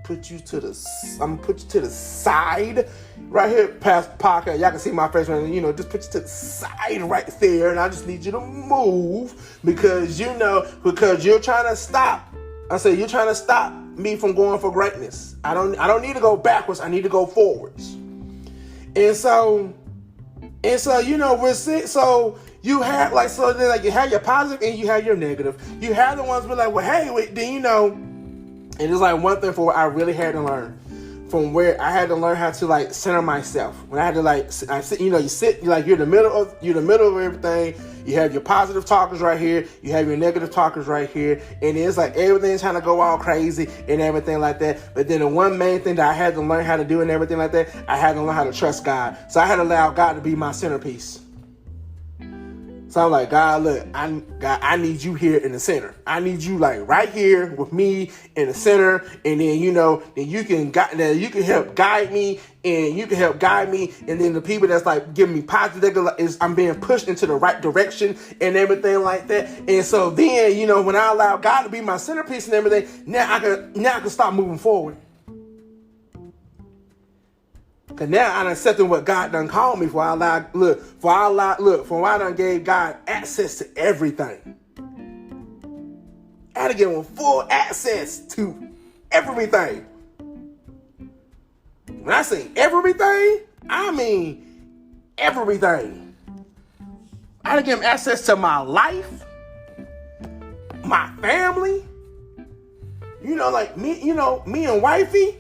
put you to the side right here past podcast. Y'all can see my face right now. Just put you to the side right there, and I just need you to move because you're trying to stop. I say you're trying to stop me from going for greatness. I don't need to go backwards. I need to go forwards. And so so you have you have your positive and you have your negative. You have the ones be like, well, hey, wait, and it's like one thing for what I really had to learn from where I had to learn how to center myself. When I had to you sit you're in the middle of everything. You have your positive talkers right here. You have your negative talkers right here. And it's like everything's trying to go all crazy and everything like that. But then the one main thing that I had to learn how to do and everything like that, I had to learn how to trust God. So I had to allow God to be my centerpiece. So I'm like, God, look, I need you here in the center. I need you right here with me in the center, and then then you can help guide me, and you can help guide me, and then the people that's giving me positive is I'm being pushed into the right direction and everything like that. And so then when I allow God to be my centerpiece and everything, now I can start moving forward. Cause now I accepted what God done called me for. I done gave God access to everything. I had to give him full access to everything. When I say everything, I mean everything. I had to give him access to my life, my family. Me and wifey.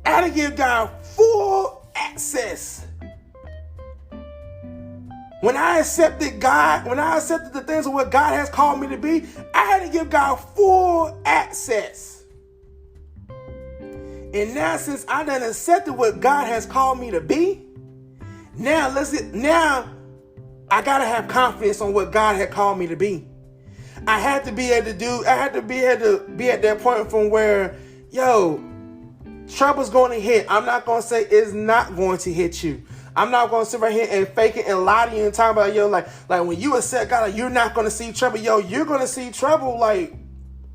I had to give God full access. When I accepted the things of what God has called me to be, I had to give God full access. And now since I done accepted what God has called me to be, now I gotta have confidence on what God had called me to be. I had to be able to be at that point from where, trouble's going to hit. I'm not going to say it's not going to hit you. I'm not going to sit right here and fake it and lie to you and talk about, like when you accept God, you're not going to see trouble. You're going to see trouble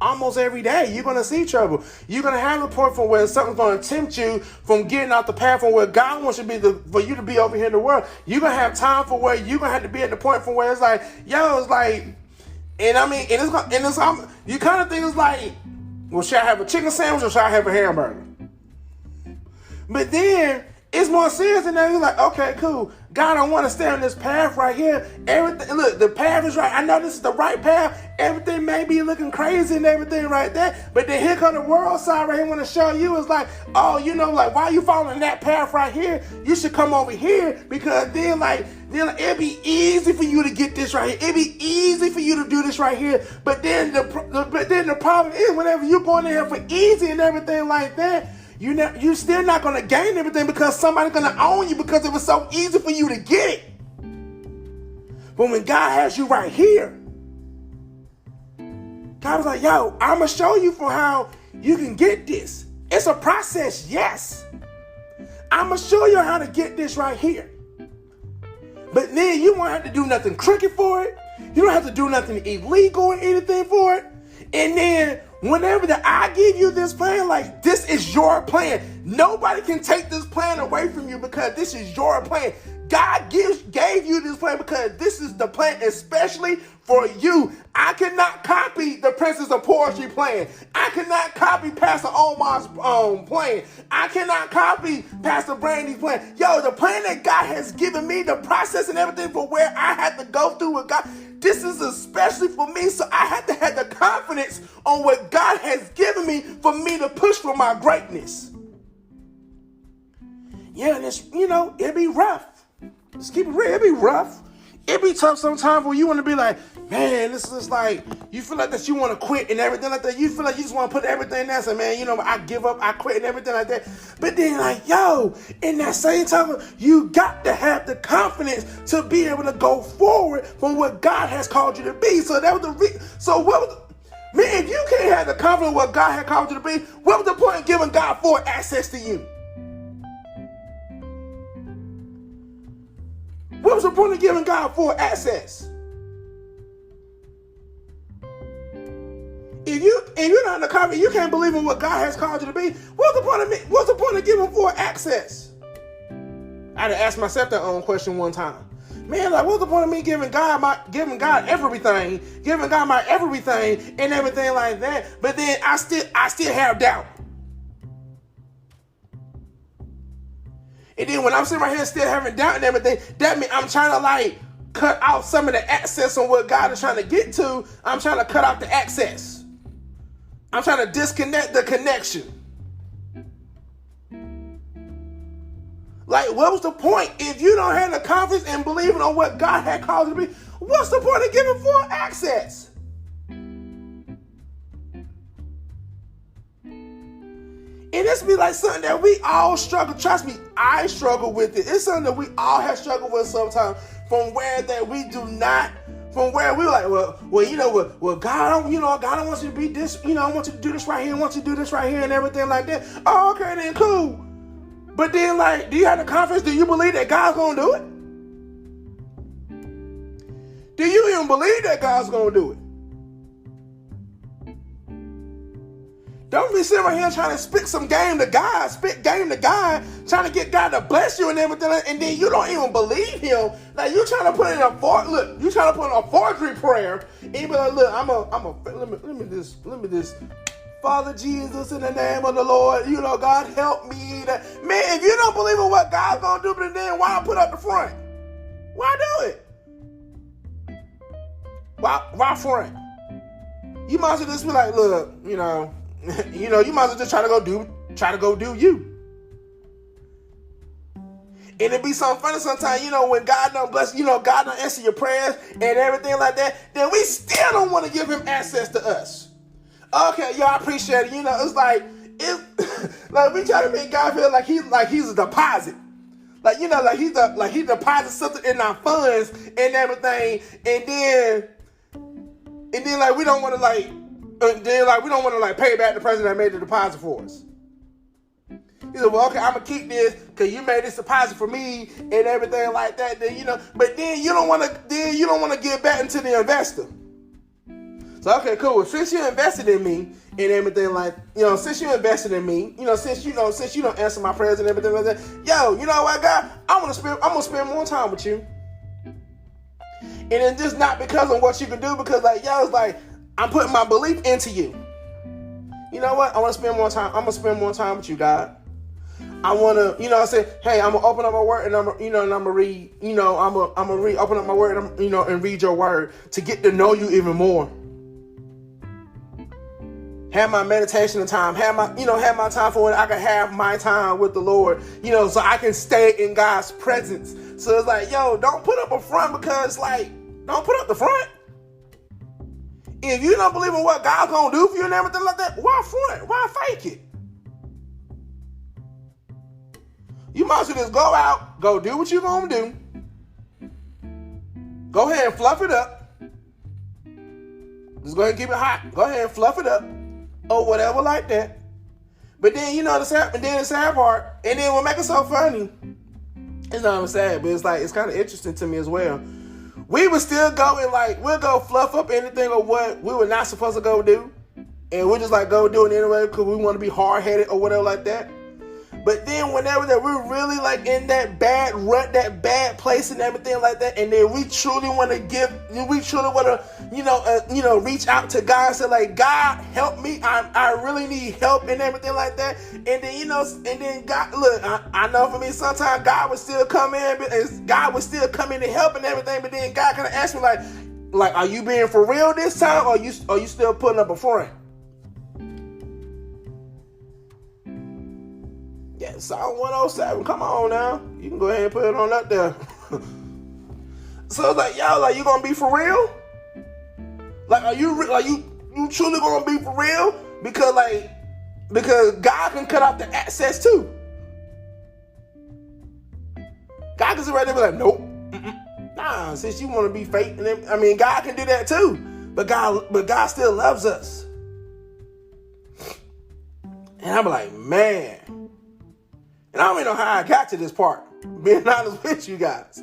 almost every day. You're going to see trouble. You're going to have a point from where something's going to tempt you from getting out the path from where God wants you to be for you to be over here in the world. You're going to have time for where you're going to have to be at the point from where it's like, you kind of think it's like, well, should I have a chicken sandwich or should I have a hamburger? But then it's more serious than that. You're like, okay, cool. God, I want to stay on this path right here. Everything, look, the path is right. I know this is the right path. Everything may be looking crazy and everything right there. But then here come the world side right here. Want to show you is like, oh, why are you following that path right here? You should come over here because then it'd be easy for you to get this right here. It'd be easy for you to do this right here. But then the problem is whenever you're going in here for easy and everything like that, you're still not going to gain everything because somebody's going to own you because it was so easy for you to get it. But when God has you right here, God was like, I'm going to show you for how you can get this. It's a process, yes. I'm going to show you how to get this right here. But then you won't have to do nothing crooked for it. You don't have to do nothing illegal or anything for it. And then whenever I give you this plan, this is your plan. Nobody can take this plan away from you because this is your plan. God gave you this plan because this is the plan especially for you. I cannot copy the Princess of Poetry plan. I cannot copy Pastor Omar's plan. I cannot copy Pastor Brandy's plan. The plan that God has given me, the process and everything for where I had to go through with God, this is especially for me. So I had to have the confidence on what God has given me for me to push for my greatness. And it'd be rough. Let's keep it real. It'd be rough. It'd be tough sometimes where you want to be like, man, this is like, you feel like that you want to quit and everything like that. You feel like you just want to put everything down. So, man, I give up, I quit and everything like that. But then in that same time, you got to have the confidence to be able to go forward from what God has called you to be. So that was if you can't have the confidence of what God had called you to be, what was the point of giving God full access to you? What was the point of giving God full access? If you're not in the conference, you can't believe in what God has called you to be. What's the point of me? What's the point of giving for access? I had to ask myself that own question one time. Man, like, what's the point of me giving God everything, and everything like that? But then I still have doubt. And then when I'm sitting right here still having doubt and everything, that means I'm trying to like cut out some of the access on what God is trying to get to. I'm trying to cut out the access. I'm trying to disconnect the connection. Like, what was the point? If you don't have the confidence and believing on what God had called you to be, what's the point of giving for access? And this be like something that we all struggle. Trust me, I struggle with it. It's something that we all have struggled with sometimes. From where we like, well, God don't want you to be this. I want you to do this right here. I want you to do this right here and everything like that. Oh, okay, then cool. But then, like, do you have the confidence? Do you believe that God's gonna do it? Do you even believe that God's gonna do it? Don't be sitting right here trying to spit game to God, trying to get God to bless you and everything, and then you don't even believe Him. Like, you trying to put in you trying to put in a forgery prayer, and you be like, look, let me just. Father Jesus, in the name of the Lord, God help me. Man, if you don't believe in what God's gonna do, then why put up the front? Why do it? Why front? You might as well just be like, look, you might as well just try to go do you. And it'd be something funny sometimes, when God don't bless, God don't answer your prayers and everything like that, then we still don't want to give Him access to us. Okay, I appreciate it. It's like we try to make God feel like he's a deposit. Like, he deposits something in our funds and everything, and then like we don't want to pay back the person that made the deposit for us. He said, well, okay, I'm gonna keep this because you made this deposit for me and everything like that. Then but then you don't want to give back into the investor. So, okay, cool. Well, since you invested in me and everything like, since you invested in me, since you don't answer my prayers and everything like that, you know what, God, I'm gonna spend more time with you. And it's just not because of what you can do, because it's like I'm putting my belief into you. You know what? I want to spend more time. I'm gonna spend more time with you, God. I want to, I say, hey, I'm gonna open up my word and I'm gonna read, open up my word and read your word to get to know you even more. Have my meditation time, have my time for when I can have my time with the Lord, so I can stay in God's presence. So it's like, don't put up a front, because don't put up the front. If you don't believe in what God's gonna do for you and everything like that, why front? Why fake it? You might as well just go out, go do what you're gonna do. Go ahead and fluff it up. Just go ahead and keep it hot. Go ahead and fluff it up. Or whatever like that. But then the sad part, and then what makes it so funny, it's not even sad, but it's kind of interesting to me as well. We would still go and we'll go fluff up anything or what we were not supposed to go do. And we'll just go do it anyway because we want to be hard-headed or whatever like that. But then whenever that we're really in that bad rut, that bad place and everything like that, and then we truly want to reach out to God and say God, help me, I really need help and everything like that. And then, and then God, look, I know for me, sometimes God would still come in to help and everything, but then God kind of asked me like, are you being for real this time, or are you still putting up a front? Yeah, Psalm 107. Come on now. You can go ahead and put it on up there. So it's like, y'all, you gonna be for real? Are you truly gonna be for real? Because God can cut off the access too. God can sit right there and be like, nope. Nah, since you want to be fake, and then, God can do that too. But God still loves us. And I'm like, man. And I don't even know how I got to this part, being honest with you guys.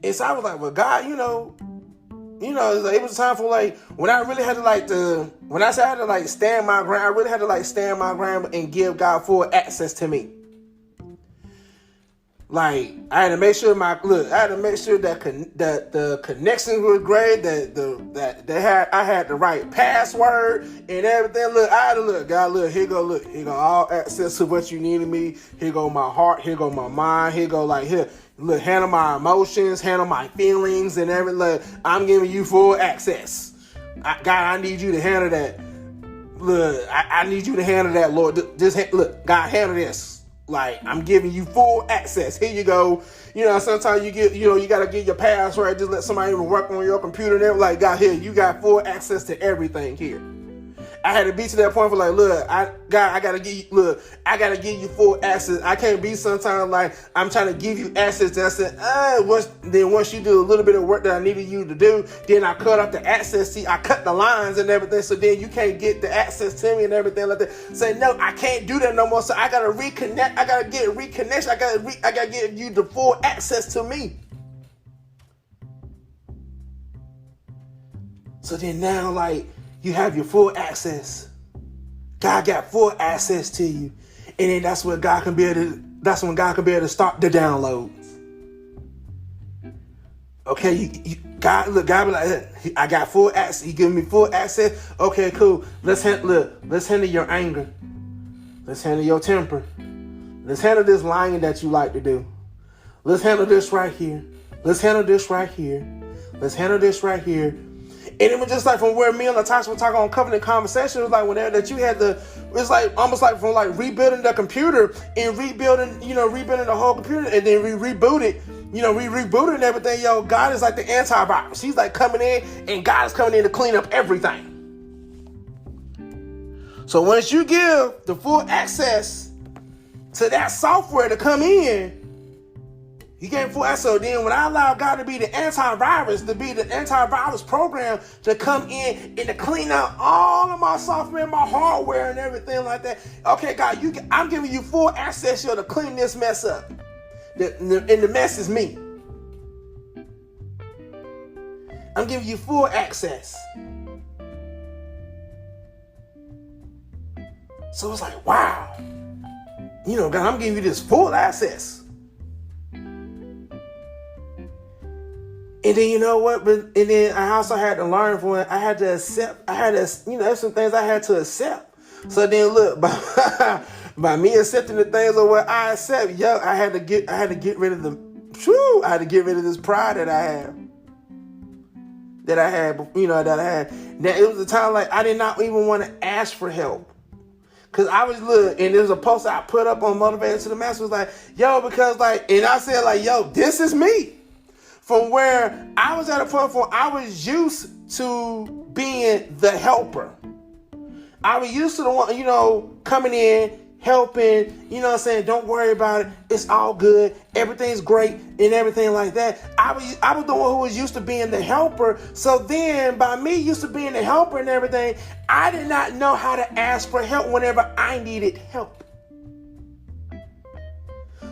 And so I was like, well, God, You know, it was a time for like when I really had to when I said I had to like stand my ground, I really had to like stand my ground and give God full access to me. Like I had to make sure I had to make sure that the connections were great, that I had the right password and everything. Look, I had to God, here go all access to what you needed me. Here go my heart, here go my mind, here go look, handle my emotions, handle my feelings and everything. Look, I'm giving you full access. God, I need you to handle that. Look, I need you to handle that, Lord. Look, God, handle this. Like, I'm giving you full access. Here you go. You know, sometimes you got to get your password. Just let somebody even work on your computer and everything. Like, God, here, you got full access to everything here. I had to be to that point for like, look, I gotta give you full access. I can't be sometimes like I'm trying to give you access. That I said, then once you do a little bit of work that I needed you to do, then I cut off the access. See, I cut the lines and everything, so then you can't get the access to me and everything like that. Say, no, I can't do that no more. So I gotta reconnect. I gotta get reconnection. I gotta give you the full access to me. So then now, like, you have your full access. God got full access to you. And then that's when God can be able to start the downloads. Okay, God be like, I got full access. He giving me full access. Okay, cool. Let's handle your anger. Let's handle your temper. Let's handle this lying that you like to do. Let's handle this right here. Let's handle this right here. Let's handle this right here. And it was just like from where me and Latasha were talking on Covenant Conversation, it was like whenever that you had it's like almost like from like rebuilding the computer and rebuilding the whole computer, and then we rebooted and everything. Yo, God is like the antivirus. He's like coming in, and God is coming in to clean up everything. So once you give the full access to that software to come in, you gave full access. So then when I allow God to be the antivirus program to come in and to clean out all of my software, my hardware and everything like that. Okay, God, I'm giving you full access to clean this mess up. And the mess is me. I'm giving you full access. So it's like, wow. God, I'm giving you this full access. And then you know what? And then I also had to learn from it. I had to accept. There's some things I had to accept. So then look, by me accepting the things of what I accept, I had to get rid of this pride that I have. That I had. Now it was a time like I did not even want to ask for help. Cause I was and there's a post I put up on Motivated to the Master, was like, and I said like, this is me. From where I was at a point where I was used to being the helper. I was used to the one, coming in, helping, don't worry about it. It's all good. Everything's great and everything like that. I was the one who was used to being the helper. So then by me used to being the helper and everything, I did not know how to ask for help whenever I needed help.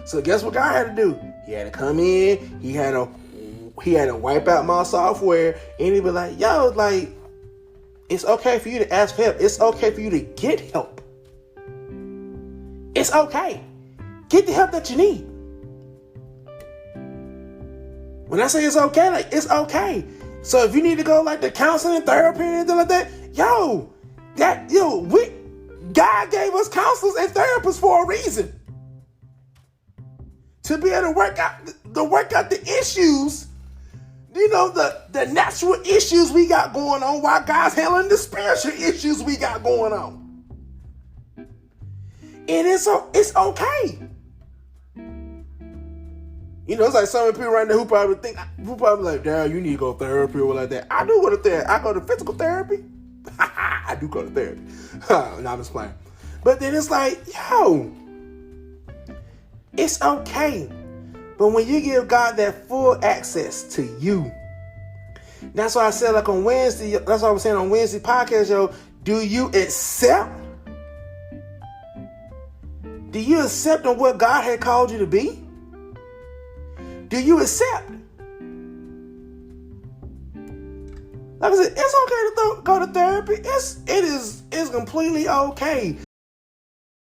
So guess what God had to do? He had to come in. He had to wipe out my software, and he'd be like, it's okay for you to ask for help. It's okay for you to get help. It's okay. Get the help that you need. When I say it's okay, it's okay. So if you need to go to counseling, therapy, and anything like that, God gave us counselors and therapists for a reason. To be able to work out the issues, the natural issues we got going on, while God's handling the spiritual issues we got going on. And it's okay. It's like some people right now who probably like, Dad, you need to go to therapy or like that. I do go to therapy. I go to physical therapy. I do go to therapy. No, I'm just playing. But then it's like, it's okay. But when you give God that full access to you, that's why I said on Wednesday, that's what I was saying on Wednesday podcast, do you accept? Do you accept on what God had called you to be? Do you accept? Like I said, it's okay to go to therapy. It's completely okay.